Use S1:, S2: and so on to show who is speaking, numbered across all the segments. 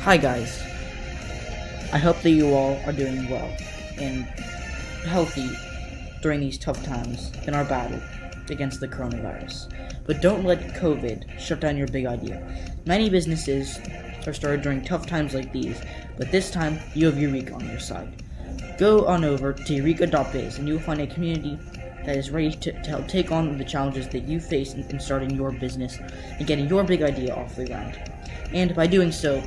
S1: Hi guys, I hope that you all are doing well and healthy during these tough times in our battle against the coronavirus. But don't let COVID shut down your big idea. Many businesses are started during tough times like these, but this time you have Eureka on your side. Go on over to eureka.biz and you will find a community that is ready to help take on the challenges that you face in starting your business and getting your big idea off the ground. And by doing so,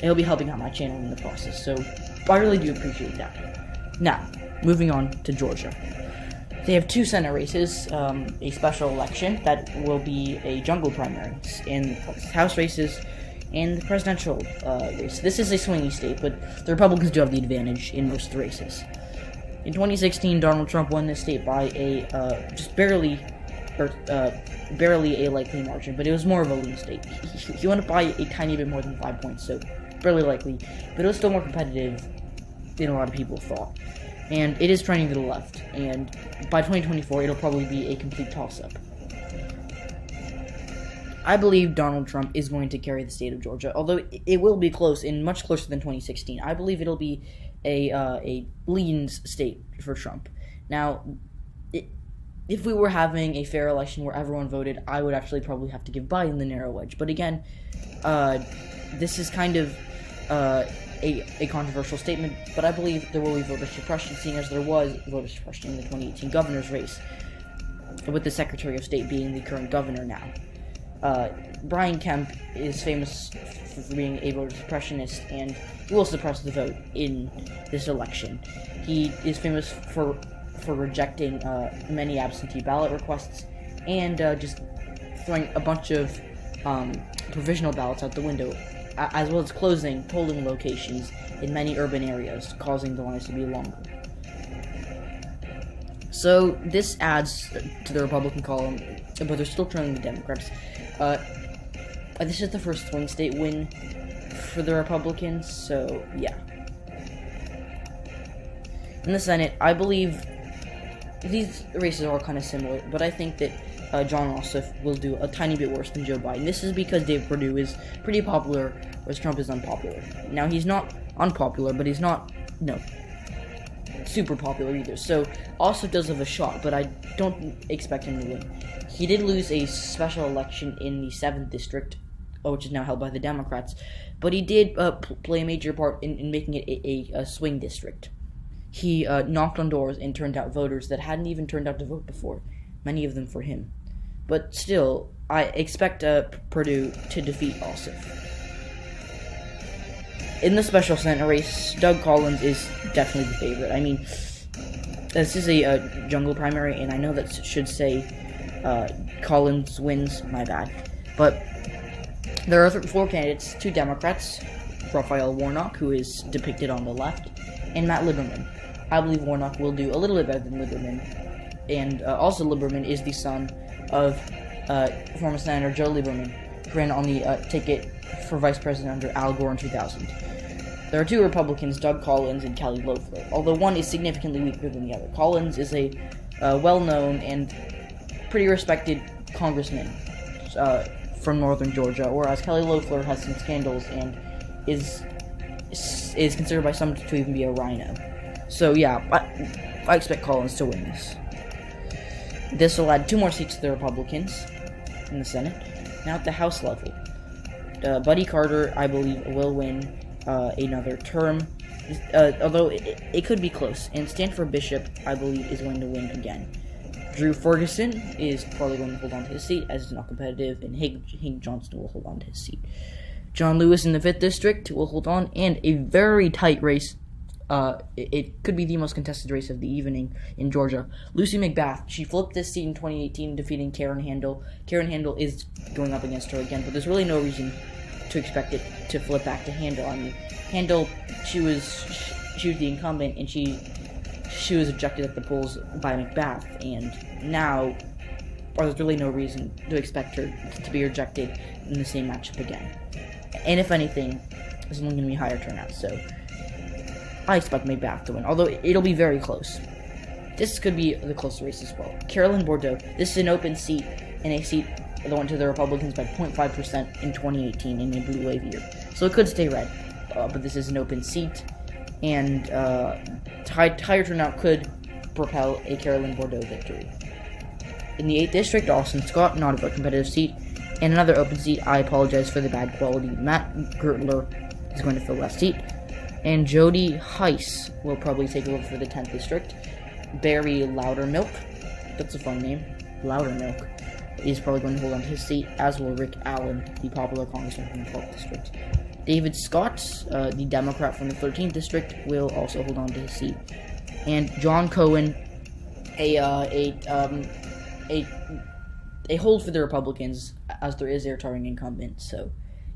S1: it'll be helping out my channel in the process, so I really do appreciate that. Now, moving on to Georgia. They have two Senate races, a special election that will be a jungle primary, and House races, and the presidential race. This is a swingy state, but the Republicans do have the advantage in most of the races. In 2016, Donald Trump won this state by a just barely a likely margin, but it was more of a lean state. He won it by a tiny bit more than 5 points, so barely likely, but it was still more competitive than a lot of people thought. And it is trending to the left, and by 2024, it'll probably be a complete toss-up. I believe Donald Trump is going to carry the state of Georgia, although it will be close and much closer than 2016. I believe it'll be a lean state for Trump. Now, if we were having a fair election where everyone voted, I would actually probably have to give Biden the narrow edge. But again, this is kind of a controversial statement, but I believe there will be voter suppression, seeing as there was voter suppression in the 2018 governor's race, with the Secretary of State being the current governor now. Brian Kemp is famous for being a voter suppressionist, and he will suppress the vote in this election. He is famous for rejecting many absentee ballot requests and just throwing a bunch of provisional ballots out the window, as well as closing polling locations in many urban areas, causing the lines to be longer. So this adds to the Republican column, but they're still trailing the Democrats. This is the first swing state win for the Republicans, so yeah. In the Senate, I believe these races are all kind of similar, but I think that John Ossoff will do a tiny bit worse than Joe Biden. This is because Dave Perdue is pretty popular, whereas Trump is unpopular. Now, he's not unpopular, but he's not, super popular either. So, Ossoff does have a shot, but I don't expect him to win. He did lose a special election in the 7th district, which is now held by the Democrats, but he did play a major part in making it a swing district. He knocked on doors and turned out voters that hadn't even turned out to vote before, many of them for him. But still, I expect Perdue to defeat Ossoff. In the special Senate race, Doug Collins is definitely the favorite. I mean, this is a jungle primary, and I know that should say Collins wins, my bad. But there are 4 candidates, 2 Democrats, Raphael Warnock, who is depicted on the left, and Matt Lieberman. I believe Warnock will do a little bit better than Lieberman, and also Lieberman is the son of former Senator Joe Lieberman, who ran on the ticket for vice president under Al Gore in 2000. There are 2 Republicans, Doug Collins and Kelly Loeffler, although one is significantly weaker than the other. Collins is a well-known and pretty respected congressman from northern Georgia, whereas Kelly Loeffler has some scandals and is considered by some to even be a rhino. So yeah, I expect Collins to win this. This will add 2 more seats to the Republicans in the Senate. Now at the House level, Buddy Carter, I believe, will win another term, although it could be close. And Stanford Bishop, I believe, is going to win again. Drew Ferguson is probably going to hold on to his seat, as it's not competitive, and Hank Johnston will hold on to his seat. John Lewis in the 5th District will hold on, and a very tight race. It could be the most contested race of the evening in Georgia. Lucy McBath, she flipped this seat in 2018, defeating Karen Handel. Karen Handel is going up against her again, but there's really no reason to expect it to flip back to Handel. I mean, Handel, she was the incumbent, and she was ejected at the polls by McBath, and now there's really no reason to expect her to be rejected in the same matchup again. And if anything, there's only going to be higher turnout, so I expect McBath to win, although it'll be very close. This could be the close race as well. Carolyn Bordeaux, this is an open seat, and a seat that went to the Republicans by 0.5% in 2018 in a blue wave year, so it could stay red. but this is an open seat, and higher turnout could propel a Carolyn Bordeaux victory. In the 8th district, Austin Scott, not a very competitive seat, and another open seat. I apologize for the bad quality. Matt Gertler is going to fill that seat, and Jody Heiss will probably take over for the 10th district. Barry Loudermilk, that's a fun name, Loudermilk, is probably going to hold on to his seat, as will Rick Allen, the popular congressman from the 12th district. David Scott, the Democrat from the 13th district, will also hold on to his seat. And John Cohen, a hold for the Republicans, as there is their targeting incumbent. So,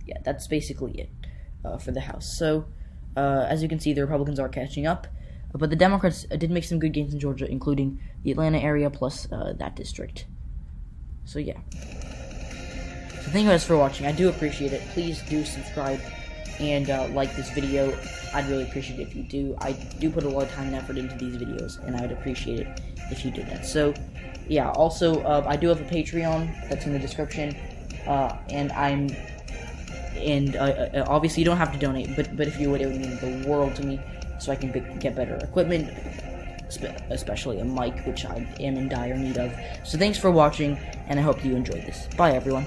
S1: yeah, that's basically it for the House. So, as you can see, the Republicans are catching up, but the Democrats did make some good gains in Georgia, including the Atlanta area plus that district. So, yeah. So, thank you guys for watching. I do appreciate it. Please do subscribe and like this video. I'd really appreciate it if you do. I do put a lot of time and effort into these videos, and I would appreciate it if you did that. So, yeah, also, I do have a Patreon that's in the description, and obviously you don't have to donate, but if you would, it would mean the world to me, so I can get better equipment, especially a mic, which I am in dire need of. So thanks for watching, and I hope you enjoyed this. Bye, everyone.